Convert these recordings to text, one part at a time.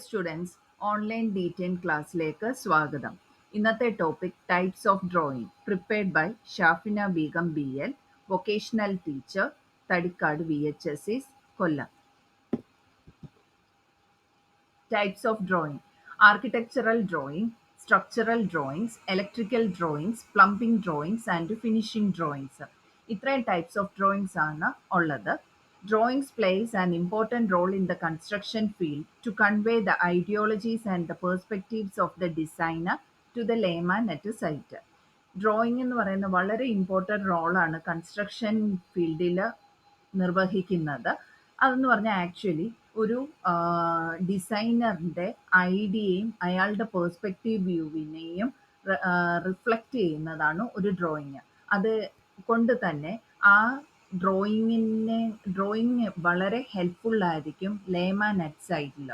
Students online D10 ക്ലാസ്സിലേക്ക് സ്വാഗതം. ഇന്നത്തെ topic types of drawing prepared by Shafina Beegum BL, vocational teacher, Thadikkad VHSS, Kollam. Types of drawing: architectural drawing, structural drawings, electrical drawings, plumbing drawings and finishing drawings. ഇത്രയും types of drawings ആണ് ഉള്ളത്. Drawings plays an important role in the construction field to convey the ideologies and the perspectives of the designer to the layman at site. Drawing എന്ന് പറയുന്ന വളരെ important റോളാണ് construction ഫീൽഡിൽ നിർവഹിക്കുന്നത്. അതെന്ന് പറഞ്ഞാൽ ആക്ച്വലി ഒരു ഡിസൈനറിൻ്റെ ഐഡിയയും അയാളുടെ പേഴ്സ്പെക്റ്റീവ് വ്യൂവിനെയും റിഫ്ലക്റ്റ് ചെയ്യുന്നതാണ് ഒരു ഡ്രോയിങ്. അത് കൊണ്ട് തന്നെ ആ ഡ്രോയിങ് വളരെ ഹെൽപ്ഫുള്ളായിരിക്കും ലേമാൻ അറ്റ് സൈറ്റിൽ.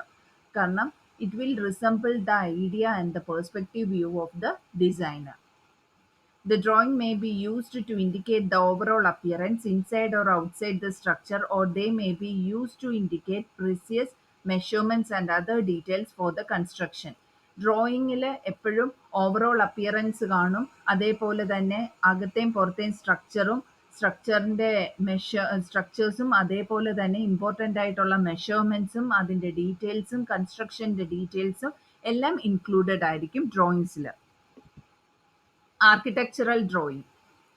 കാരണം it will resemble the idea and the perspective view of the designer. The drawing may be used to indicate the overall appearance inside or outside the structure, or they may be used to indicate precise measurements and other details for the construction. ഡ്രോയിങ്ങിൽ എപ്പോഴും overall appearance കാണും, അതേപോലെ തന്നെ അകത്തെയും പുറത്തെയും സ്ട്രക്ചേഴ്സും അതേപോലെ തന്നെ important ആയിട്ടുള്ള മെഷർമെൻറ്റ്സും അതിൻ്റെ ഡീറ്റെയിൽസും കൺസ്ട്രക്ഷൻ്റെ ഡീറ്റെയിൽസും എല്ലാം ഇൻക്ലൂഡഡ് ആയിരിക്കും ഡ്രോയിങ്സിൽ. Architectural drawing.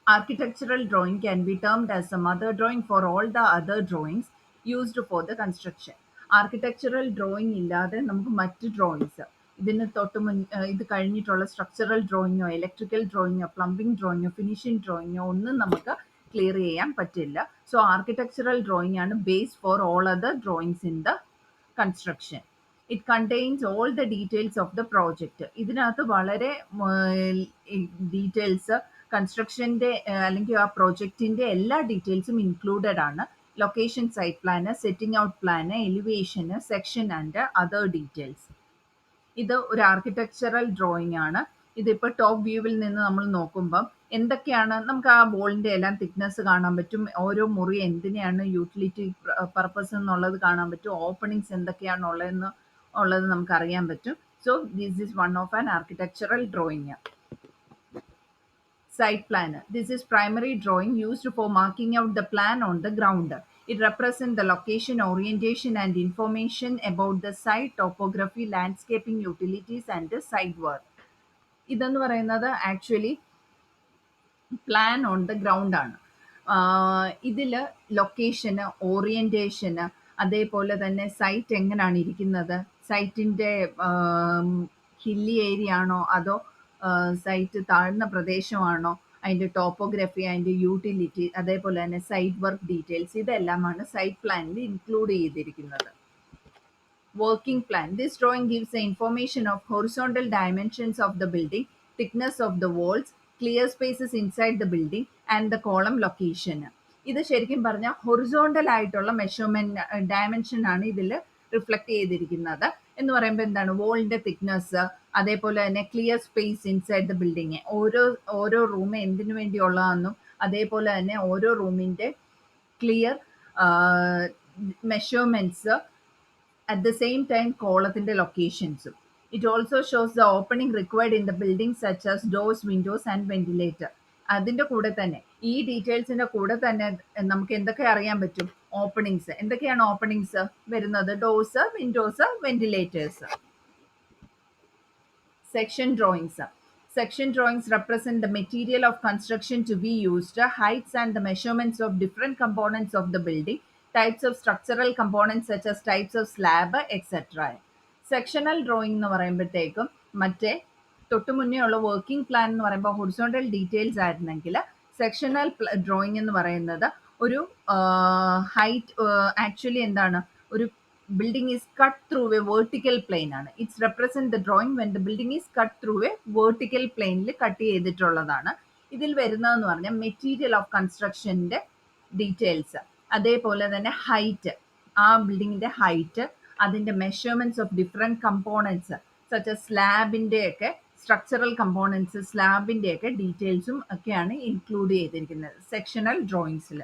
Architectural drawing can be termed as a mother drawing for all the other drawings used for the construction. Architectural drawing ഇല്ലാതെ നമുക്ക് മറ്റ് ഡ്രോയിങ്സ് ഇത് കഴിഞ്ഞിട്ടുള്ള സ്ട്രക്ചറൽ ഡ്രോയിങ്ങോ ഇലക്ട്രിക്കൽ ഡ്രോയിങ്ങോ പ്ലംബിംഗ് ഡ്രോയിങ്ങോ ഫിനിഷിംഗ് ഡ്രോയിങ്ങോ ഒന്നും നമുക്ക് ക്ലിയർ ചെയ്യാൻ പറ്റില്ല. സോ ആർക്കിടെക്ചറൽ ഡ്രോയിങ് ആണ് base for all other drawings in the construction. It contains all the details of the project. ഇതിനകത്ത് വളരെ ഡീറ്റെയിൽസ് കൺസ്ട്രക്ഷൻ്റെ അല്ലെങ്കിൽ ആ പ്രോജക്റ്റിൻ്റെ എല്ലാ ഡീറ്റെയിൽസും ഇൻക്ലൂഡഡ് ആണ്. Location, site plan, setting out plan, elevation, section and other details. ഇത് ഒരു ആർക്കിടെക്ചറൽ ഡ്രോയിങ് ആണ്. ഇതിപ്പോൾ ടോപ്പ് വ്യൂവിൽ നിന്ന് നമ്മൾ നോക്കുമ്പം എന്തൊക്കെയാണ് നമുക്ക് ആ വോളിൻ്റെ എല്ലാം തിക്നെസ് കാണാൻ പറ്റും, ഓരോ മുറി എന്തിനെയാണ് യൂട്ടിലിറ്റി പർപ്പസ് എന്നുള്ളത് കാണാൻ പറ്റും, ഓപ്പണിങ്സ് എന്തൊക്കെയാണ് ഉള്ളത് നമുക്ക് അറിയാൻ പറ്റും. So this is one of an architectural drawing. Site plan. This is primary drawing used for marking out the plan on the ground. It represents the location, orientation and information about the site, topography, landscaping, utilities and site work. ഇതെന്ന് പറയുന്നത് actually plan on the ground ആണ്. ഇതിൽ ലൊക്കേഷന്, ഓറിയൻറ്റേഷന്, അതേപോലെ തന്നെ site എങ്ങനെയാണ് ഇരിക്കുന്നത്, സൈറ്റിൻ്റെ hilly area ആണോ അതോ സൈറ്റ് താഴ്ന്ന പ്രദേശമാണോ, അതിൻ്റെ ടോപ്പോഗ്രഫി, അതിൻ്റെ യൂട്ടിലിറ്റി, അതേപോലെ തന്നെ സൈറ്റ് വർക്ക് ഡീറ്റെയിൽസ്, ഇതെല്ലാമാണ് സൈറ്റ് പ്ലാനിൽ ഇൻക്ലൂഡ് ചെയ്തിരിക്കുന്നത്. Working plan. This drawing gives the information of horizontal dimensions of the building, thickness of the walls, clear spaces inside the building and the column location. ഇത് ശരിക്കും പറഞ്ഞാൽ horizontal ആയിട്ടുള്ള measurement dimension ആണ് ഇതിൽ reflect ചെയ്തിരിക്കുന്നത്. എന്ന് പറയുമ്പോൾ എന്താണ്, വോളിൻ്റെ തിക്നെസ്, അതേപോലെ തന്നെ clear space inside the building, ഓരോ റൂം എന്തിനു വേണ്ടിയുള്ളതാണെന്നും അതേപോലെ തന്നെ ഓരോ റൂമിൻ്റെ clear measurements, at the same time കോളത്തിൻ്റെ ലൊക്കേഷൻസും. It also shows the opening required in the building such as doors, windows and ventilator. അതിൻ്റെ കൂടെ തന്നെ ഈ ഡീറ്റെയിൽസിൻ്റെ കൂടെ തന്നെ നമുക്ക് എന്തൊക്കെ അറിയാൻ പറ്റും, ഓപ്പണിങ്സ് എന്തൊക്കെയാണ് ഓപ്പണിങ്സ് വരുന്നത്, doors, Windows, ventilators. Section drawings. Section drawings represent the material of construction to be used, heights and the measurements of different components of the building, types of structural components such as types of slab, etc. Sectional drawing എന്ന് പറയുമ്പോഴത്തേക്കും മറ്റേ തൊട്ട് മുന്നേ ഉള്ള working plan എന്ന് പറയുമ്പോൾ horizontal details ആയിരുന്നെങ്കിൽ sectional drawing എന്ന് പറയുന്നത് ഒരു ഹൈറ്റ് ആക്ച്വലി എന്താണ്, ഒരു building is cut through a vertical plane ആണ്. It's represent the drawing when the building is cut through a vertical planeൽ കട്ട് ചെയ്തിട്ടുള്ളതാണ്. ഇതിൽ വരുന്നതെന്ന് പറഞ്ഞാൽ മെറ്റീരിയൽ ഓഫ് കൺസ്ട്രക്ഷൻ്റെ ഡീറ്റെയിൽസ്, അതേപോലെ തന്നെ ഹൈറ്റ്, ആ ബിൽഡിങ്ങിൻ്റെ ഹൈറ്റ്, അതിൻ്റെ measurements of different components such as സ്ലാബിൻ്റെയൊക്കെ സ്ട്രക്ചറൽ കമ്പോണൻസ്, സ്ലാബിൻ്റെയൊക്കെ ഡീറ്റെയിൽസും ഒക്കെയാണ് ഇൻക്ലൂഡ് ചെയ്തിരിക്കുന്നത് സെക്ഷണൽ ഡ്രോയിങ്സിൽ.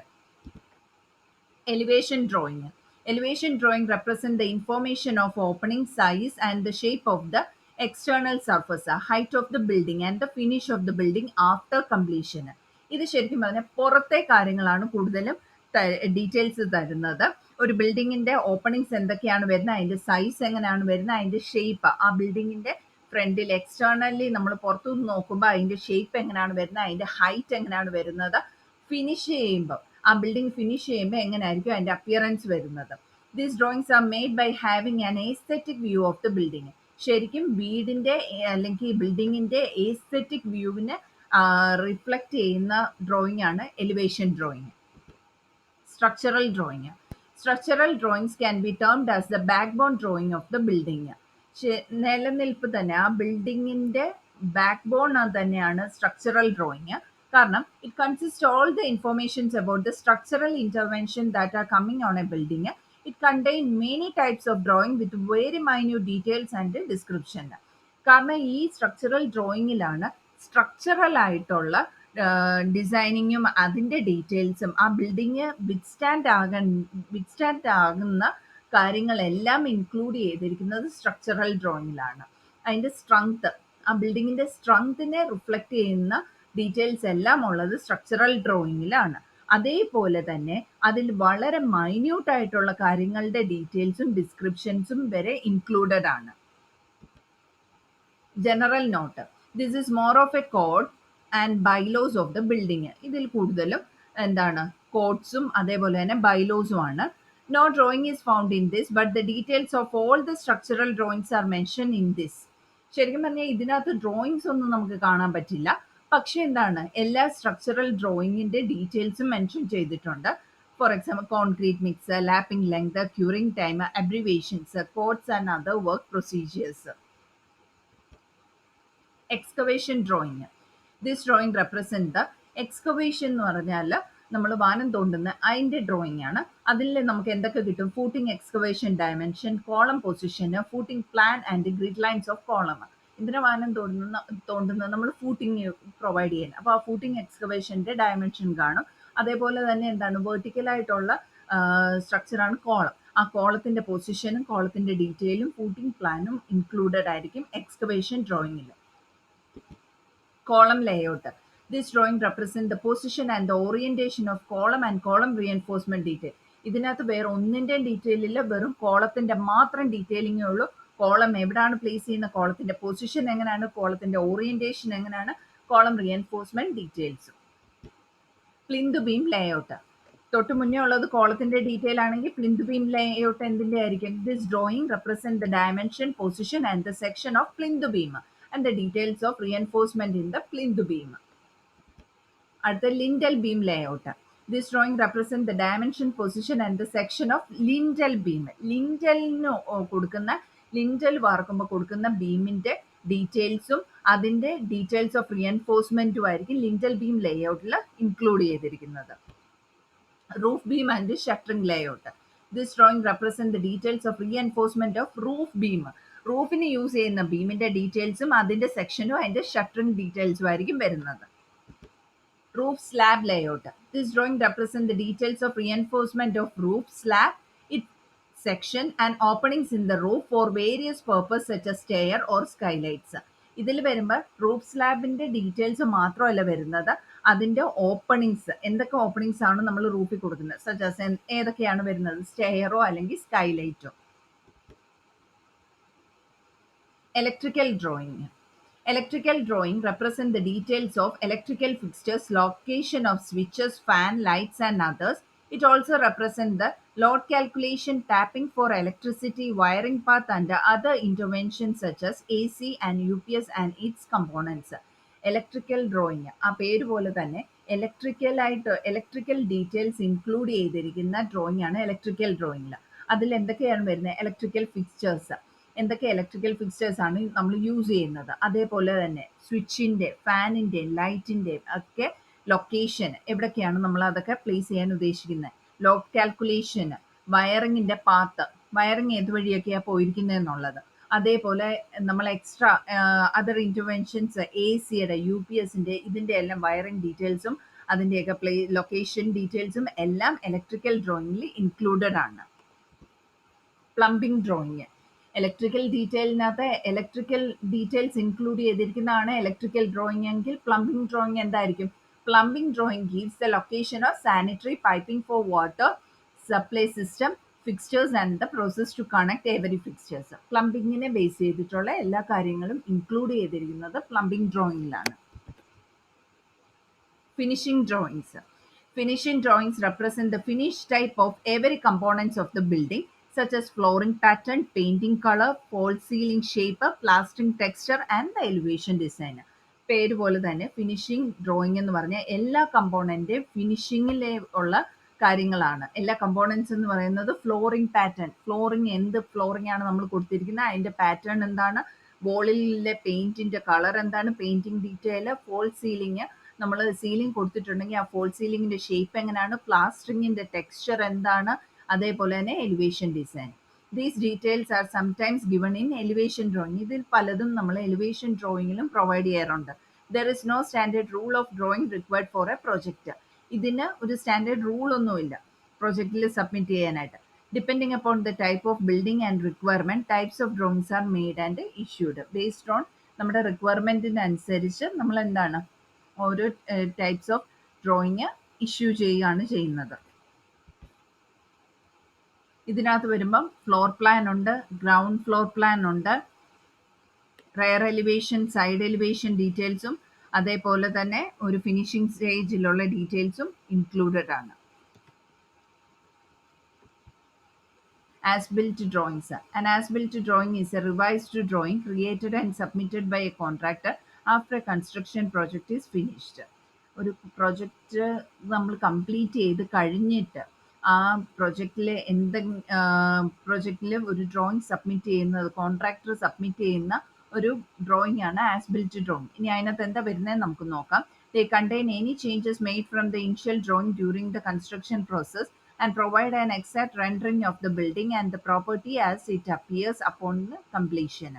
Elevation drawing. Elevation drawing represent the information of opening size and the shape of the external surface, height of the building and the finish of the building after completion. ഇത് ശരിക്കും പറഞ്ഞാൽ പുറത്തെ കാര്യങ്ങളാണ് കൂടുതലും details തരുന്നത്. ഒരു ബിൽഡിങ്ങിന്റെ ഓപ്പണിങ്സ് എന്തൊക്കെയാണ് വരുന്നത്, അതിന്റെ സൈസ് എങ്ങനെയാണ് വരുന്നത്, അതിന്റെ ഷേപ്പ്, ആ ബിൽഡിങ്ങിന്റെ ഫ്രണ്ടിൽ എക്സ്റ്റേണലി നമ്മൾ പുറത്തുനിന്ന് നോക്കുമ്പോൾ അതിന്റെ ഷേപ്പ് എങ്ങനെയാണ് വരുന്നത്, അതിന്റെ ഹൈറ്റ് എങ്ങനെയാണ് വരുന്നത്, ഫിനിഷ് ചെയ്യുമ്പോൾ ആ ബിൽഡിംഗ് ഫിനിഷ് ചെയ്യുമ്പോൾ എങ്ങനെയായിരിക്കും അതിന്റെ അപ്പിയറൻസ് വരുന്നത്. These drawings are made by having an aesthetic view of the building. ശരിക്കും വീടിന്റെ അല്ലെങ്കിൽ ബിൽഡിങ്ങിന്റെ എസ്തെറ്റിക് വ്യൂവിനെ റിഫ്ലക്ട് ചെയ്യുന്ന ഡ്രോയിങ് ആണ് elevation drawing. Structural drawing. Structural drawings can be termed as the backbone drawing of the building. നിലനിൽപ്പ് തന്നെ ആ ബിൽഡിങ്ങിന്റെ ബാക്ക് ബോൺ തന്നെയാണ് സ്ട്രക്ചറൽ ഡ്രോയിങ്. കാരണം it consist all the informations about the structural intervention that are coming on A building. It contain many types of drawing with very minute details and description. കാരണം ഈ structural ഡ്രോയിങ്ങിലാണ് structural ആയിട്ടുള്ള ഡിസൈനിങ്ങും അതിൻ്റെ ഡീറ്റെയിൽസും ആ building withstand ആകുന്ന കാര്യങ്ങളെല്ലാം include ചെയ്തിരിക്കുന്നത് structural ഡ്രോയിങ്ങിലാണ്. അതിൻ്റെ സ്ട്രെങ്ത്, ആ ബിൽഡിങ്ങിൻ്റെ സ്ട്രെങ്തിനെ റിഫ്ലക്റ്റ് ചെയ്യുന്ന ഡീറ്റെയിൽസ് എല്ലാം ഉള്ളത് സ്ട്രക്ചറൽ ഡ്രോയിങ്ങിലാണ്. അതേപോലെ തന്നെ അതിൽ വളരെ മൈന്യൂട്ട് ആയിട്ടുള്ള കാര്യങ്ങളുടെ ഡീറ്റെയിൽസും ഡിസ്ക്രിപ്ഷൻസും വരെ ഇൻക്ലൂഡഡ് ആണ്. General note. This is more of a code and bylaws of the building. ഇതിൽ കൂടുതലും എന്താണ്, കോഡ്സും അതേപോലെ തന്നെ ബൈലോസും ആണ്. No drawing is found in this but the details of all the structural drawings are mention in this. ശരിക്കും പറഞ്ഞാൽ ഇതിനകത്ത് ഡ്രോയിങ്സ് ഒന്നും നമുക്ക് കാണാൻ പറ്റില്ല, പക്ഷെ എന്താണ്, എല്ലാ സ്ട്രക്ചറൽ ഡ്രോയിങ്ങിന്റെ ഡീറ്റെയിൽസും മെൻഷൻ ചെയ്തിട്ടുണ്ട്. For example concrete mix, lapping length, curing time, abbreviations, codes and other work procedures. Excavation drawing. This drawing represent the excavation എന്ന് പറഞ്ഞാൽ നമ്മൾ വാനം തോണ്ടുന്ന അതിൻ്റെ ഡ്രോയിങ് ആണ്. അതിൽ നമുക്ക് എന്തൊക്കെ കിട്ടും, footing excavation dimension, column position, footing plan and grid lines of column. ഇതിനെ വാനം തോണ്ടുന്ന നമ്മൾ ഫൂട്ടിങ് പ്രൊവൈഡ് ചെയ്യുന്നത്. അപ്പോൾ ആ ഫൂട്ടിംഗ് എക്സ്കവേഷൻ്റെ ഡയമെൻഷൻ കാണും. അതേപോലെ തന്നെ എന്താണ്, വെർട്ടിക്കലായിട്ടുള്ള സ്ട്രക്ചറാണ് കോളം. ആ കോളത്തിൻ്റെ പൊസിഷനും കോളത്തിൻ്റെ ഡീറ്റെയിലും ഫൂട്ടിംഗ് പ്ലാനും ഇൻക്ലൂഡഡ് ആയിരിക്കും excavation ഡ്രോയിങ്ങിൽ. Column layout. This drawing represents the position and the orientation of column and column reinforcement detail. ഇതിനകത്ത് വേറെ ഒന്നിൻ്റെ ഡീറ്റെയിൽ ഇല്ല, വെറും കോളത്തിന്റെ മാത്രം ഡീറ്റെയിലിങ്ങേ ഉള്ളൂ. കോളം എവിടെയാണ് പ്ലേസ് ചെയ്യുന്ന, കോളത്തിന്റെ പൊസിഷൻ എങ്ങനെയാണ്, കോളത്തിന്റെ ഓറിയന്റേഷൻ എങ്ങനെയാണ്, കോളം റിയൻഫോഴ്സ്മെന്റ് ഡീറ്റെയിൽസും. Plinth beam layout. തൊട്ട് മുന്നേ ഉള്ളത് കോളത്തിന്റെ ഡീറ്റെയിൽ ആണെങ്കിൽ പ്ലിന്ത് ബീം ലേഔട്ട് എന്തിന്റെ ആയിരിക്കും? This drawing represent the dimension, position and the section of plinth beam and the details of reinforcement in the plinth beam. At the lintel beam layout. This drawing represents the dimension, position and the section of lintel beam. ലിൻറ്റലിന് കൊടുക്കുന്ന, ലിൻറ്റൽ വാർക്കുമ്പോൾ കൊടുക്കുന്ന ബീമിൻ്റെ ഡീറ്റെയിൽസും അതിൻ്റെ details of റിയൻഫോഴ്സ്മെൻറ്റും ആയിരിക്കും lintel beam ലേഔട്ടിൽ include ചെയ്തിരിക്കുന്നത്. Roof beam and shuttering layout. This drawing represent the details of reinforcement of roof beam. റൂഫിന് use ചെയ്യുന്ന ബീമിന്റെ ഡീറ്റെയിൽസും അതിന്റെ സെക്ഷനും അതിന്റെ ഷട്ടറിംഗ് ഡീറ്റെയിൽസും ആയിരിക്കും വരുന്നത്. Roof slab layout. This drawing represent the details of reinforcement of roof slab, it section and openings in the roof for various purpose such as stair or skylights. ഇതിൽ വരുമ്പോൾ റൂഫ് സ്ലാബിന്റെ ഡീറ്റെയിൽസ് മാത്രമല്ല വരുന്നത്, അതിന്റെ openings, എന്തൊക്കെ openings ആണ് നമ്മൾ റൂഫിൽ കൊടുക്കുന്നത്, such ഏതൊക്കെയാണ് വരുന്നത്, സ്റ്റെയറോ അല്ലെങ്കിൽ സ്കൈലൈറ്റോ. Electrical drawing. Electrical drawing represent the details of electrical fixtures, location of switches, fan, lights and others. It also represent the load calculation, tapping for electricity, wiring path and other interventions such as AC and UPS and its components. Electrical drawing, ആ പേര് പോലെ തന്നെ electrical details include ചെയ്തിരിക്കുന്ന drawing ആണ് electrical ഡ്രോയിങ്ങിൽ. അതിൽ എന്തൊക്കെയാണ് വരുന്നത്, electrical fixtures, എന്തൊക്കെ ഇലക്ട്രിക്കൽ ഫിക്സ്ചേഴ്സ് ആണ് നമ്മൾ യൂസ് ചെയ്യുന്നത്, അതേപോലെ തന്നെ സ്വിച്ചിൻ്റെ, ഫാനിൻ്റെ, ലൈറ്റിൻ്റെ ഒക്കെ ലൊക്കേഷൻ എവിടെയൊക്കെയാണ് നമ്മൾ അതൊക്കെ പ്ലേസ് ചെയ്യാൻ ഉദ്ദേശിക്കുന്നത്. ലോഡ് കാൽക്കുലേഷൻ, വയറിങ്ങിൻ്റെ പാത്ത്, വയറിങ് ഏതുവഴിയൊക്കെയാണ് പോയിരിക്കുന്നത്, അതേപോലെ നമ്മൾ എക്സ്ട്രാ അതർ ഇൻ്റർവെൻഷൻസ്, AC-യുടെ, UPS-ൻ്റെ ഇതിൻ്റെ എല്ലാം വയറിങ് ഡീറ്റെയിൽസും അതിൻ്റെയൊക്കെ ലൊക്കേഷൻ ഡീറ്റെയിൽസും എല്ലാം ഇലക്ട്രിക്കൽ ഡ്രോയിങ്ങിൽ ഇൻക്ലൂഡഡ് ആണ്. Plumbing drawing. ഇലക്ട്രിക്കൽ ഡീറ്റെയിലിനകത്ത് ഇലക്ട്രിക്കൽ ഡീറ്റെയിൽസ് ഇൻക്ലൂഡ് ചെയ്തിരിക്കുന്നതാണ് ഇലക്ട്രിക്കൽ ഡ്രോയിങ് എങ്കിൽ പ്ലംബിംഗ് ഡ്രോയിങ് എന്തായിരിക്കും? Plumbing drawing gives the location of sanitary piping for water supply system fixtures and the process to connect every fixtures. പ്ലംബിങ്ങിനെ base ചെയ്തിട്ടുള്ള എല്ലാ കാര്യങ്ങളും include ചെയ്തിരിക്കുന്നത് plumbing ഡ്രോയിങ്ങിലാണ്. Finishing drawings. Finishing drawings represent the finished type of every components of the building, such as flooring pattern, painting color, false ceiling shape, plastering texture and the elevation design. പേര് പോലെ തന്നെ finishing drawing എന്ന് പറഞ്ഞാൽ എല്ലാ കമ്പോണൻറ്റിൻ്റെയും ഫിനിഷിങ്ങിലെ ഉള്ള കാര്യങ്ങളാണ്. എല്ലാ components എന്ന് പറയുന്നത് ഫ്ലോറിംഗ് പാറ്റേൺ, ഫ്ലോറിംഗ് എന്ത് ഫ്ലോറിംഗ് ആണ് നമ്മൾ കൊടുത്തിരിക്കുന്നത്, അതിൻ്റെ പാറ്റേൺ എന്താണ്, വോളിലെ പെയിൻറ്റിൻ്റെ കളർ എന്താണ്, പെയിൻറ്റിങ് ഡീറ്റെയിൽ, ഫോൾ സീലിംഗ്, നമ്മൾ സീലിംഗ് കൊടുത്തിട്ടുണ്ടെങ്കിൽ ആ ഫോൾ സീലിംഗിൻ്റെ ഷേപ്പ് എങ്ങനെയാണ്, പ്ലാസ്റ്ററിങ്ങിൻ്റെ ടെക്സ്ചർ എന്താണ്, അതേപോലെ തന്നെ elevation design. These details are sometimes given in elevation drawing. ഇതിൽ പലതും നമ്മൾ എലിവേഷൻ ഡ്രോയിങ്ങിലും പ്രൊവൈഡ് ചെയ്യാറുണ്ട്. There is no standard rule of drawing required for a project. ഇതിന് ഒരു സ്റ്റാൻഡേർഡ് റൂൾ ഒന്നുമില്ല പ്രൊജക്റ്റിൽ സബ്മിറ്റ് ചെയ്യാനായിട്ട്. Depending upon the type of building and requirement, types of drawings are made and issued. Based on നമ്മുടെ റിക്വയർമെൻറ്റിനനുസരിച്ച് നമ്മൾ എന്താണ് ഓരോ ടൈപ്സ് ഓഫ് ഡ്രോയിങ് ഇഷ്യൂ ചെയ്യുകയാണ് ചെയ്യുന്നത്. ഇതിനകത്ത് വരുമ്പം ഫ്ലോർ പ്ലാൻ ഉണ്ട്, ഗ്രൗണ്ട് ഫ്ലോർ പ്ലാൻ ഉണ്ട്, റെയർ എലിവേഷൻ, സൈഡ് എലിവേഷൻ ഡീറ്റെയിൽസും അതേപോലെ തന്നെ ഒരു ഫിനിഷിംഗ് സ്റ്റേജിലുള്ള ഡീറ്റെയിൽസും ഇൻക്ലൂഡഡ് ആണ്. As-built drawings. An as-built drawing is a revised drawing created and submitted by a contractor after a construction project is finished. ഒരു project നമ്മൾ complete ചെയ്ത് കഴിഞ്ഞിട്ട് ആ പ്രൊജക്റ്റിലെ പ്രൊജക്റ്റിൽ ഒരു ഡ്രോയിങ് സബ്മിറ്റ് ചെയ്യുന്നത്, കോൺട്രാക്ടർ സബ്മിറ്റ് ചെയ്യുന്ന ഒരു ഡ്രോയിങ് ആണ് ആസ് ബിൽറ്റ് ഡ്രോയിങ്. ഇനി അതിനകത്ത് എന്താ വരുന്നത് നമുക്ക് നോക്കാം. They contain any changes made from the initial drawing during the construction process and provide an exact rendering of the building and the property as it appears upon completion.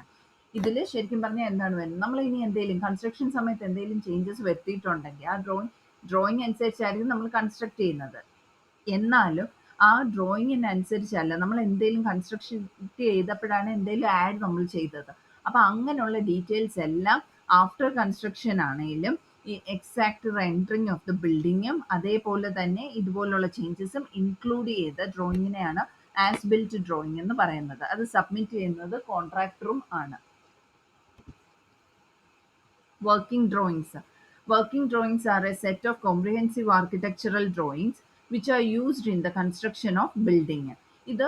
ഇതിൽ ശരിക്കും പറഞ്ഞാൽ എന്താണ് വരുന്നത്, നമ്മൾ ഇനി എന്തെങ്കിലും കൺസ്ട്രക്ഷൻ സമയത്ത് എന്തെങ്കിലും ചേഞ്ചസ് വരുത്തിയിട്ടുണ്ടെങ്കിൽ ആ ഡ്രോയിങ് അനുസരിച്ചായിരിക്കും നമ്മൾ കൺസ്ട്രക്ട് ചെയ്യുന്നത്. എന്നാലും ആ ഡ്രോയിങ്ങിനനുസരിച്ചല്ല നമ്മൾ എന്തെങ്കിലും കൺസ്ട്രക്ഷൻ ചെയ്തപ്പോഴാണ് എന്തെങ്കിലും ആഡ് നമ്മൾ ചെയ്തത്. അപ്പം അങ്ങനെയുള്ള ഡീറ്റെയിൽസ് എല്ലാം ആഫ്റ്റർ കൺസ്ട്രക്ഷൻ ആണെങ്കിലും ഈ എക്സാക്ട് റെൻഡറിങ് ഓഫ് ദ ബിൽഡിങ്ങും അതേപോലെ തന്നെ ഇതുപോലുള്ള ചേഞ്ചസും ഇൻക്ലൂഡ് ചെയ്ത ഡ്രോയിങ്ങിനെയാണ് ആസ് ബിൽറ്റ് ഡ്രോയിങ് എന്ന് പറയുന്നത്. അത് സബ്മിറ്റ് ചെയ്യുന്നത് കോൺട്രാക്ടറും ആണ്. Working drawings. Working drawings are a set of comprehensive architectural drawings which are used in the construction of building. ഇത്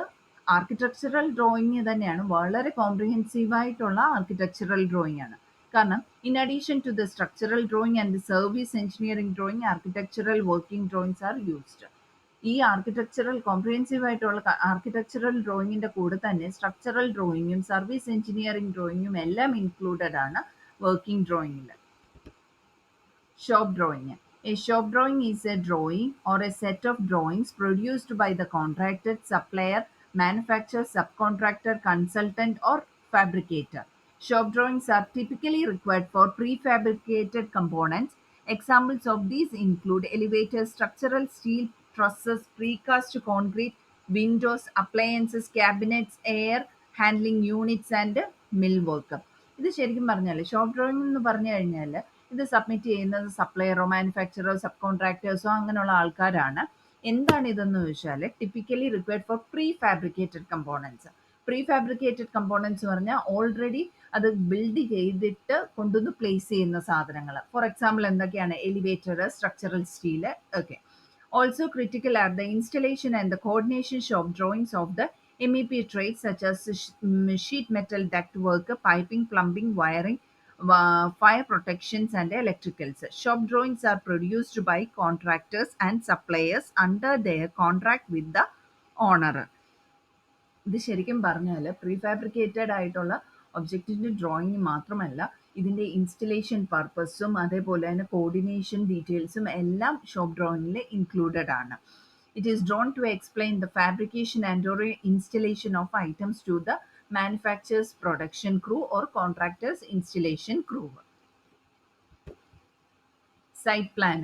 ആർക്കിടെക്ചറൽ ഡ്രോയിങ് തന്നെയാണ്, വളരെ കോംപ്രിഹെൻസീവ് ആയിട്ടുള്ള ആർക്കിടെക്ചറൽ ഡ്രോയിങ് ആണ്. കാരണം in addition to the structural drawing and service engineering drawing, architectural working drawings are used. ഈ architectural comprehensive ആയിട്ടുള്ള architectural ഡ്രോയിങ്ങിൻ്റെ കൂടെ തന്നെ സ്ട്രക്ചറൽ ഡ്രോയിങ്ങും സർവീസ് എഞ്ചിനീയറിംഗ് ഡ്രോയിങ്ങും എല്ലാം ഇൻക്ലൂഡഡ് ആണ് വർക്കിംഗ് ഡ്രോയിങ്ങിൽ. Shop drawing. A shop drawing is a drawing or a set of drawings produced by the contractor, supplier, manufacturer, subcontractor, consultant or fabricator. Shop drawings are typically required for prefabricated components. Examples of these include elevators, structural steel trusses, precast concrete, windows, appliances, cabinets, air handling units and millwork. ഇത് ശരിക്കും പറഞ്ഞാൽ shop drawing എന്ന് പറഞ്ഞു കഴിഞ്ഞാൽ ഇത് submit ചെയ്യുന്നത് സപ്ലയറോ മാനുഫാക്ചറോ sub കോൺട്രാക്ടേഴ്സോ അങ്ങനെയുള്ള ആൾക്കാരാണ്. എന്താണ് ഇതെന്ന് ചോദിച്ചാൽ typically required for pre fabricated components. Pre fabricated components പറഞ്ഞാൽ ഓൾറെഡി അത് ബിൽഡ് ചെയ്തിട്ട് കൊണ്ടുവന്ന് പ്ലേസ് ചെയ്യുന്ന സാധനങ്ങൾ. ഫോർ എക്സാമ്പിൾ എന്തൊക്കെയാണ്, എലിവേറ്റർ, സ്ട്രക്ചറൽ സ്റ്റീല് ഒക്കെ. Also critical are the installation and the coordination shop drawings of the MEP trades such as sheet metal duct work, piping, plumbing, wiring, fire protections and electricals. Shop drawings are produced by contractors and suppliers under their contract with the owner. ഇത് ശരിക്കും പറഞ്ഞാൽ pre fabricated ആയിട്ടുള്ള ഒബ്ജക്റ്റിൻ്റെ drawing മാത്രമല്ല, ഇതിൻ്റെ installation പർപ്പസും അതേപോലെ തന്നെ coordination ഡീറ്റെയിൽസും എല്ലാം ഷോപ്പ് ഡ്രോയിങ്ങിൽ ഇൻക്ലൂഡഡ് ആണ്. It is drawn to explain the fabrication and or installation of items to the manufacturer's production crew or contractor's installation crew. Site plan.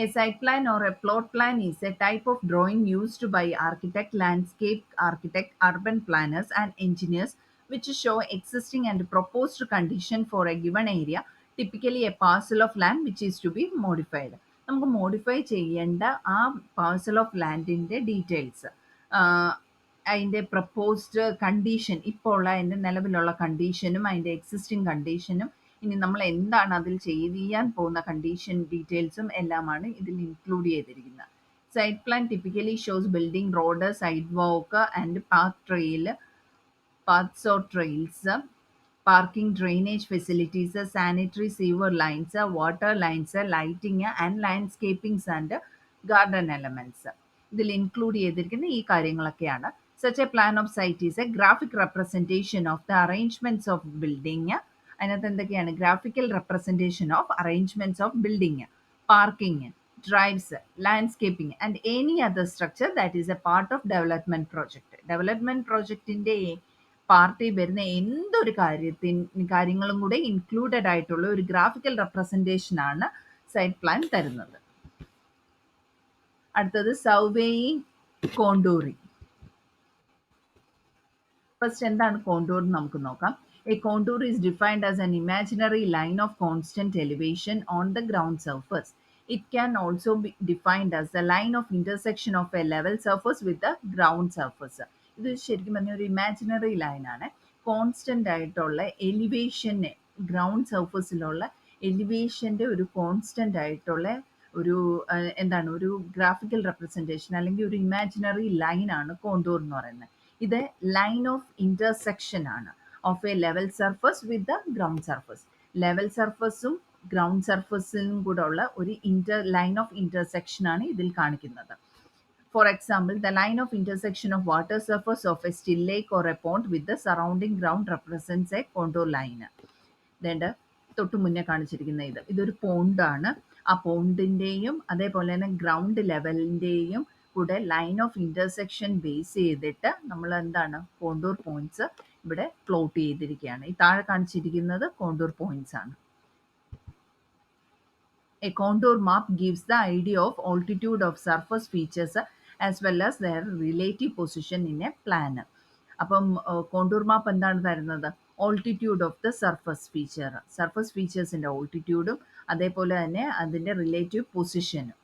A site plan or a plot plan is a type of drawing used by architect, landscape architect, urban planners, and engineers which show existing and proposed condition for a given area, typically a parcel of land which is to be modified. നമുക്ക് modify ചെയ്യേണ്ട ആ parcel of ലാൻഡിൻ്റെ details, അതിൻ്റെ proposed condition, ഇപ്പോൾ ഉള്ള അതിൻ്റെ നിലവിലുള്ള കണ്ടീഷനും അതിൻ്റെ existing കണ്ടീഷനും ഇനി നമ്മൾ എന്താണ് അതിൽ ചെയ്യാൻ പോകുന്ന കണ്ടീഷൻ ഡീറ്റെയിൽസും എല്ലാമാണ് ഇതിൽ ഇൻക്ലൂഡ് ചെയ്തിരിക്കുന്നത്. Site plan typically shows building, road, sidewalk and path trail, paths or trails, parking, drainage facilities, sanitary sewer lines, water lines, lighting and landscapings and garden elements. ഇതിൽ ഇൻക്ലൂഡ് ചെയ്തിരിക്കുന്ന ഈ കാര്യങ്ങളൊക്കെയാണ്. Such a plan of site is a graphic representation of the arrangements of building. അതിനകത്ത് എന്തൊക്കെയാണ്? Graphical representation of arrangements of building, parking, drives, landscaping and any other structure that is a part of development project. Development പ്രോജക്റ്റിൻ്റെ പാർട്ടിൽ വരുന്ന എന്തൊരു കാര്യങ്ങളും കൂടെ included ആയിട്ടുള്ള ഒരു ഗ്രാഫിക്കൽ റെപ്രസെൻറ്റേഷനാണ് സൈറ്റ് പ്ലാൻ തരുന്നത്. അടുത്തത് സർവേയിങ്, കോണ്ടൂറിങ്. ഫസ്റ്റ് എന്താണ് കോണ്ടൂർ എന്ന് നമുക്ക് നോക്കാം. A contour is defined as an imaginary line of constant elevation on the ground surface. It can also be defined as the line of intersection of a level surface with the ground surface. ഇത് ശരിക്കും പറഞ്ഞ ഒരു imaginary ലൈനാണ്. Constant ആയിട്ടുള്ള എലിവേഷനെ, ground സർഫസിലുള്ള എലിവേഷൻ്റെ ഒരു constant ആയിട്ടുള്ള ഒരു എന്താണ്, ഒരു ഗ്രാഫിക്കൽ റെപ്രസെൻറ്റേഷൻ അല്ലെങ്കിൽ ഒരു ഇമാജിനറി ലൈനാണ് കോണ്ടൂർ എന്ന് പറയുന്നത്. ഇത് ലൈൻ ഓഫ് ഇൻ്റർസെക്ഷൻ ആണ് of a level surface with the ground surface. Level സർഫസും ഗ്രൗണ്ട് സർഫസിലും കൂടെ ഉള്ള ഒരു ലൈൻ ഓഫ് ഇൻ്റർസെക്ഷൻ ആണ് ഇതിൽ കാണിക്കുന്നത്. For example, the line of intersection of water surface of a still lake or a pond with the surrounding ground represents a contour line. ഇതേണ്ട തൊട്ട് മുന്നേ കാണിച്ചിരിക്കുന്ന ഇതൊരു പോണ്ടാണ്. ആ പോണ്ടിൻ്റെയും അതേപോലെ തന്നെ ഗ്രൗണ്ട് ലെവലിൻ്റെയും കൂടെ ലൈൻ ഓഫ് ഇൻ്റർസെക്ഷൻ ബേസ് ചെയ്തിട്ട് നമ്മൾ എന്താണ് കോണ്ടൂർ പോയിന്റ്സ് ഇവിടെ പ്ലോട്ട് ചെയ്തിരിക്കുകയാണ്. ഈ താഴെ കാണിച്ചിരിക്കുന്നത് കോണ്ടൂർ പോയിന്റ്സ് ആണ്. A contour map gives the idea of altitude of surface features as well as their relative position in a plan. അപ്പം കോണ്ടൂർ മാപ്പ് എന്താണ് തരുന്നത്? Altitude of the surface feature, surface ഫീച്ചേഴ്സിൻ്റെ ഓൾട്ടിറ്റ്യൂഡും അതേപോലെ തന്നെ അതിൻ്റെ റിലേറ്റീവ് പൊസിഷനും.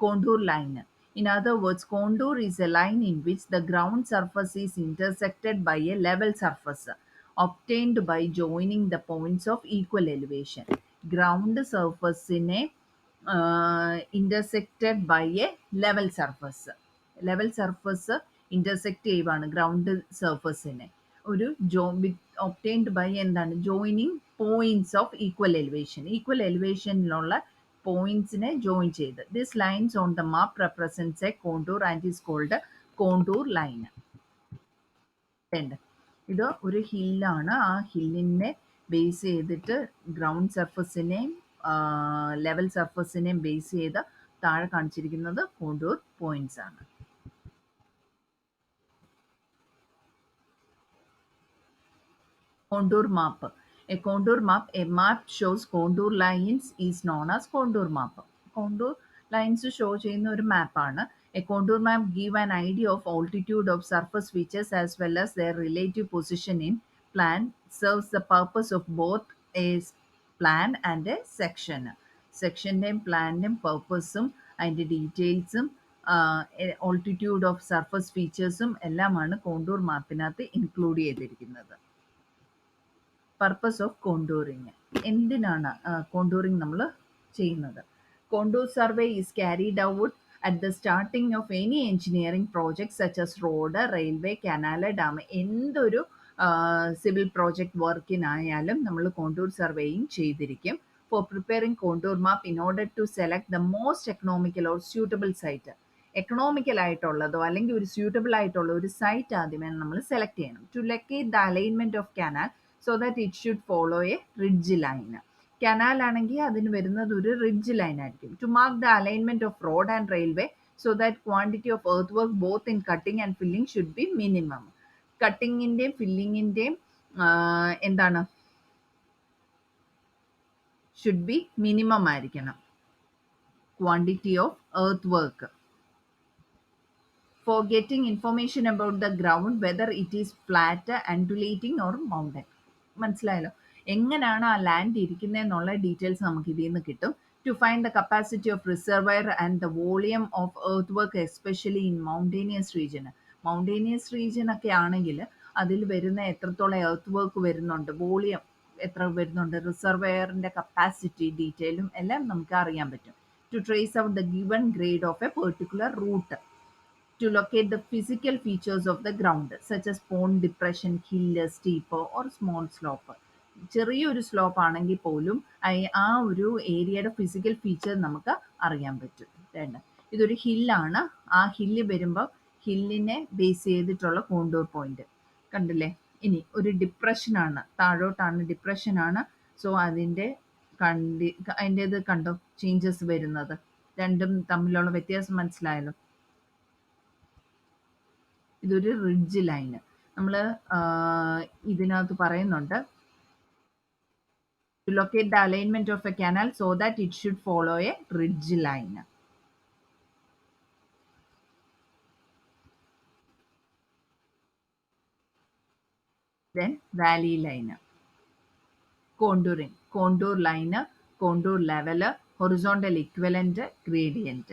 Contour line. In other words, contour is a line in which the ground surface is intersected by a level surface obtained by joining the points of equal elevation. Ground surface intersected by a level surface. Level surface intersect ചെയ്യുവാണ് ground സർഫസിനെ. ഒരു obtained by എന്താണ്, joining points of equal elevation. Equal എലിവേഷനിലുള്ള പോയിന്റ്സിനെ join ചെയ്ത്. This lines on the map represents a contour and is called contour line. ഇത് ഒരു ഹില്ലാണ്. ആ ഹില്ലിനെ ബേസ് ചെയ്തിട്ട് ഗ്രൗണ്ട് സർഫസിനെയും ലെവൽ സർഫസിനെയും ബേസ് ചെയ്ത് താഴെ കാണിച്ചിരിക്കുന്നത് കോണ്ടൂർ പോയിന്റ്സ് ആണ്. Contour map. A contour map, a map shows contour lines is known as contour map. Contour lines show ചെയ്യുന്ന ഒരു മാപ്പാണ്. A contour map give an idea of altitude of surface features as well as their relative position in plan, serves the purpose of both a plan and a section. സെക്ഷൻ്റെയും പ്ലാനിൻ്റെയും പർപ്പസും അതിൻ്റെ ഡീറ്റെയിൽസും altitude of surface ഫീച്ചേഴ്സും എല്ലാമാണ് contour മാപ്പിനകത്ത് include ചെയ്തിരിക്കുന്നത്. Purpose of contouring. എന്തിനാണ് contouring നമ്മൾ ചെയ്യുന്നത്? Contour survey is carried out at the starting of any engineering project such as road, railway, canal, dam, എന്തൊരു സിവിൽ പ്രോജക്റ്റ് വർക്കിനായാലും നമ്മൾ കോണ്ടൂർ സർവേയിങ് ചെയ്തിരിക്കും. For preparing contour map in order to select the most economical or suitable site. Economical ആയിട്ടുള്ളതോ അല്ലെങ്കിൽ ഒരു suitable ആയിട്ടുള്ള ഒരു site ആദ്യമേ നമ്മൾ സെലക്ട് ചെയ്യണം. To locate the alignment of canal so that it should follow a ridge line. Canal ആണെങ്കിൽ അതിന് വരുന്നത് ഒരു റിഡ്ജ് ലൈൻ ആയിരിക്കും. To mark the alignment of road and railway so that quantity of earth work both in cutting and filling should be minimum. കട്ടിങ്ങിൻ്റെയും ഫില്ലിങ്ങിൻ്റെയും എന്താണ് should be minimum ആയിരിക്കണം. quantity of earthwork. For getting information about the ground, whether it is flat, undulating or mountain. മനസ്സിലായല്ലോ? എങ്ങനെയാണ് ആ land ഇരിക്കുന്നതെന്നുള്ള details നമുക്ക് ഇതിൽ നിന്ന് കിട്ടും. To find the capacity of reservoir and the volume of earth work especially in mountainous region. Mountainous region ഒക്കെ ആണെങ്കിൽ അതിൽ വരുന്ന എത്രത്തോളം എർത്ത് വർക്ക് വരുന്നുണ്ട്, വോളിയം എത്ര വരുന്നുണ്ട്, റിസർവയറിൻ്റെ കപ്പാസിറ്റി ഡീറ്റെയിലും എല്ലാം നമുക്ക് അറിയാൻ പറ്റും. To trace out the given grade of a particular route. To locate the physical features of the ground, such as pond, depression, hill, steep or small slope. ചെറിയൊരു slope ആണെങ്കിൽ പോലും ആ ഒരു ഏരിയയുടെ ഫിസിക്കൽ ഫീച്ചർ നമുക്ക് അറിയാൻ പറ്റും. വേണ്ട, ഇതൊരു ഹില്ലാണ്. ആ ഹില്ല് വരുമ്പോൾ ഹില്ലിനെ ബേസ് ചെയ്തിട്ടുള്ള കോണ്ടൂർ പോയിന്റ് കണ്ടില്ലേ. ഇനി ഒരു ഡിപ്രഷനാണ്, താഴോട്ടാണ്, ഡിപ്രഷനാണ്. സോ അതിൻ്റെത് കണ്ടോ ചേഞ്ചസ് വരുന്നത്. രണ്ടും തമ്മിലുള്ള വ്യത്യാസം മനസ്സിലായല്ലോ. ഇതൊരു റിഡ്ജ് ലൈന്. നമ്മൾ ഇതിനകത്ത് പറയുന്നുണ്ട് to locate the alignment of a canal so that it should follow a ridge line. Then valley line. Contouring. Contour line, contour level, horizontal equivalent, gradient.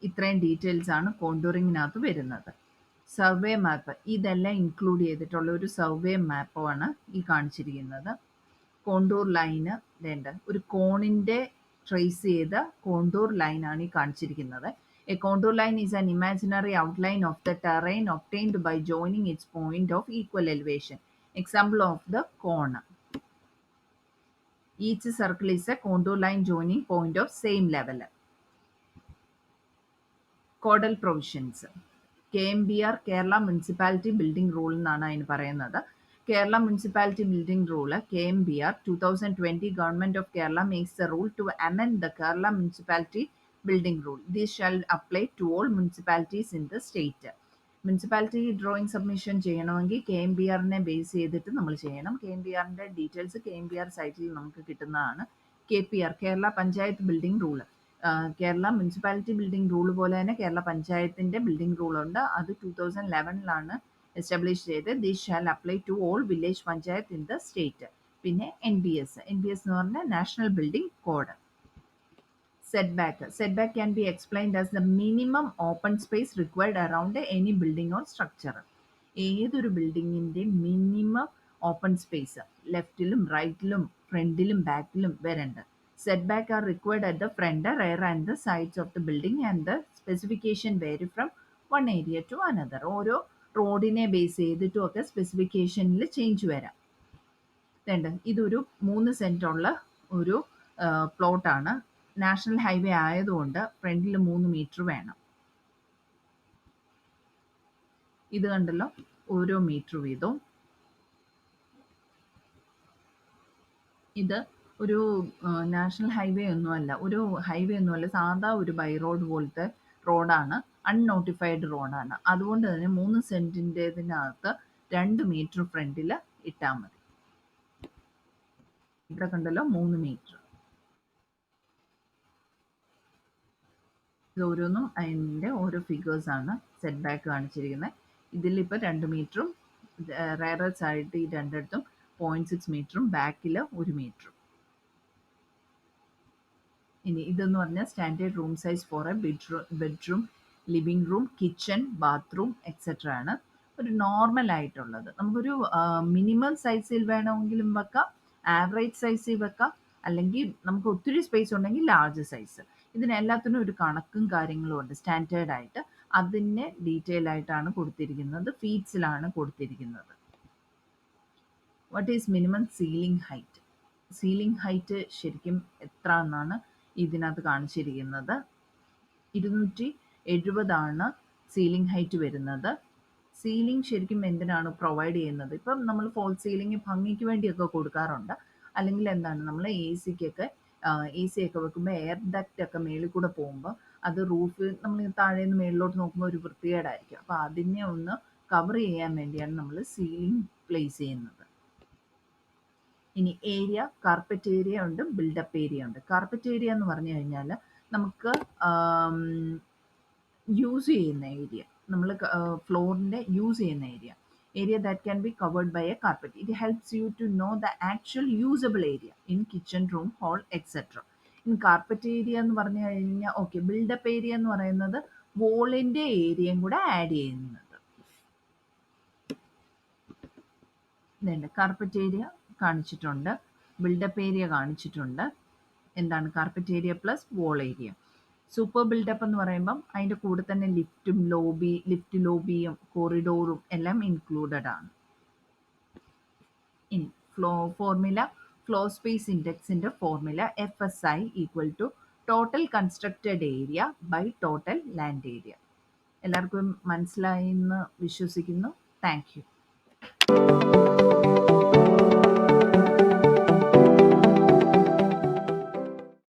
ഇത്രയും ഡീറ്റെയിൽസ് ആണ് കോണ്ടൂറിങ്ങിനകത്ത് വരുന്നത്. സർവേ മാപ്പ് ഇതെല്ലാം ഇൻക്ലൂഡ് ചെയ്തിട്ടുള്ള ഒരു survey മാപ്പാണ് ഈ കാണിച്ചിരിക്കുന്നത്. കോണ്ടൂർ ലൈന് വേണ്ട ഒരു കോണിൻ്റെ ട്രേസ് ചെയ്ത കോണ്ടൂർ ലൈനാണ് ഈ കാണിച്ചിരിക്കുന്നത്. A contour line is an imaginary outline of the terrain obtained by joining its point of equal elevation. Example of the cone. Each circle is a contour line joining point of same level. Codal provisions. KMBR Kerala municipality building rule എന്നാണ് അതിന് പറയുന്നത്. Kerala municipality building rule KMBR 2020 government of Kerala makes the rule to amend the Kerala municipality building rule. This shall apply to all municipalities in the state. Municipality drawing submission ചെയ്യണമെങ്കിൽ KMBRനെ base ചെയ്തിട്ട് നമ്മൾ ചെയ്യണം. KMBRൻ്റെ details KMBR സൈറ്റിൽ നമുക്ക് കിട്ടുന്നതാണ്. KPR Kerala panchayat building rule. Kerala municipality building rule പോലെ തന്നെ കേരള പഞ്ചായത്തിൻ്റെ ബിൽഡിംഗ് റൂളുണ്ട്. അത് 2011 എസ്റ്റാബ്ലിഷ് ചെയ്ത് this shall apply to all village panchayat in the state. പിന്നെ NBS എന്ന് പറഞ്ഞാൽ national building code. Setback. Setback can be explained as the minimum open space required around any building or structure. ഏതൊരു ബിൽഡിങ്ങിൻ്റെ minimum open space ലെഫ്റ്റിലും റൈറ്റിലും ഫ്രണ്ടിലും ബാക്കിലും വരേണ്ട. Setback are required at the front, rear and the sides of the building and the specification vary from one area to another. ഓരോ റോഡിനെ base ചെയ്തിട്ടും ഒക്കെ സ്പെസിഫിക്കേഷനിൽ change വരാം. വേണ്ട, ഇതൊരു 3 സെൻറ്റുള്ള ഒരു പ്ലോട്ടാണ്. നാഷണൽ ഹൈവേ ആയതുകൊണ്ട് ഫ്രണ്ടിൽ 3 മീറ്റർ വേണം. ഇത് കണ്ടല്ലോ, ഓരോ മീറ്റർ വീതവും. ഇത് ഒരു നാഷണൽ ഹൈവേ ഒന്നുമല്ല, സാധാ ഒരു ബൈ റോഡ് പോലത്തെ റോഡാണ്. അൺനോട്ടിഫൈഡ് റോഡാണ്. അതുകൊണ്ട് തന്നെ 3 സെൻറ്റിൻ്റെതിനകത്ത് 2 മീറ്റർ ഫ്രണ്ടിൽ ഇട്ടാൽ മതി. ഇവിടെ കണ്ടല്ലോ 3 മീറ്റർ. ഇത് ഓരോന്നും അതിൻ്റെ ഓരോ ഫിഗേഴ്സാണ് സെറ്റ് ബാക്ക് കാണിച്ചിരിക്കുന്നത്. ഇതിലിപ്പോൾ 2 മീറ്ററും റയർ സൈഡ് ഈ രണ്ടിടത്തും 0.6 മീറ്ററും ബാക്കിൽ 1 മീറ്ററും. ഇനി ഇതെന്ന് പറഞ്ഞാൽ standard room size for a bedroom, living room, kitchen, bathroom etcetera ആണ്. ഒരു നോർമൽ ആയിട്ടുള്ളത്. നമുക്കൊരു മിനിമം സൈസിൽ വേണമെങ്കിലും വെക്കാം, ആവറേജ് സൈസിൽ വെക്കാം, അല്ലെങ്കിൽ നമുക്ക് ഒത്തിരി സ്പേസ് ഉണ്ടെങ്കിൽ ലാർജ് സൈസ്. ഇതിനെല്ലാത്തിനും ഒരു കണക്കും കാര്യങ്ങളും ഉണ്ട് സ്റ്റാൻഡേർഡ് ആയിട്ട്. അതിനെ ഡീറ്റെയിൽ ആയിട്ടാണ് കൊടുത്തിരിക്കുന്നത്, ഫീറ്റ്സിലാണ് കൊടുത്തിരിക്കുന്നത്. What is minimum ceiling height? Ceiling height ശരിക്കും എത്ര എന്നാണ് ഇതിനകത്ത് കാണിച്ചിരിക്കുന്നത്. 270 സീലിംഗ് ഹൈറ്റ് വരുന്നത്. സീലിംഗ് ശരിക്കും എന്തിനാണ് പ്രൊവൈഡ് ചെയ്യുന്നത്? ഇപ്പം നമ്മൾ ഫോൾ സീലിംഗ് ഭംഗിക്ക് വേണ്ടിയൊക്കെ കൊടുക്കാറുണ്ട്. അല്ലെങ്കിൽ എന്താണ്, നമ്മൾ AC ഒക്കെ വെക്കുമ്പോൾ എയർ ഡക്റ്റ് ഒക്കെ മേളിൽ കൂടെ പോകുമ്പോൾ അത് റൂഫ് നമ്മൾ താഴെ നിന്ന് മേളിലോട്ട് നോക്കുമ്പോൾ ഒരു വൃത്തികേടായിരിക്കും. അപ്പോൾ അതിനെ ഒന്ന് കവർ ചെയ്യാൻ വേണ്ടിയാണ് നമ്മൾ സീലിംഗ് പ്ലേസ് ചെയ്യുന്നത്. ഇനി ഏരിയ, കാർപ്പറ്റ് ഏരിയ ഉണ്ട്, ബിൽഡപ്പ് ഏരിയ ഉണ്ട്. കാർപ്പറ്റ് ഏരിയ എന്ന് പറഞ്ഞു കഴിഞ്ഞാൽ നമുക്ക് യൂസ് ചെയ്യുന്ന ഏരിയ, നമ്മൾ ഫ്ലോറിൻ്റെ യൂസ് ചെയ്യുന്ന area, area that can be covered by a carpet. It helps you to know the actual usable area in kitchen, room, hall etcetera. In carpet area എന്ന് പറഞ്ഞു കഴിഞ്ഞാൽ ഓക്കെ, ബിൽഡപ്പ് ഏരിയ എന്ന് പറയുന്നത് വോളിൻ്റെ ഏരിയയും കൂടെ ആഡ് ചെയ്യുന്നത്. ഇതുണ്ട്, കാർപ്പറ്റ് ഏരിയ കാണിച്ചിട്ടുണ്ട്, ബിൽഡപ്പ് ഏരിയ കാണിച്ചിട്ടുണ്ട്. എന്താണ് carpet area plus wall area. Super buildup എന്ന് പറയുമ്പം അതിൻ്റെ കൂടെ തന്നെ ലിഫ്റ്റ് ലോബിയും കോറിഡോറും എല്ലാം ഇൻക്ലൂഡഡ് ആണ്. ഇനി ഫ്ലോർ സ്പേസ് ഇൻഡെക്സിൻ്റെ formula FSI equal to total constructed area by total land area. എല്ലാവർക്കും മനസ്സിലായി എന്ന് വിശ്വസിക്കുന്നു. Thank U.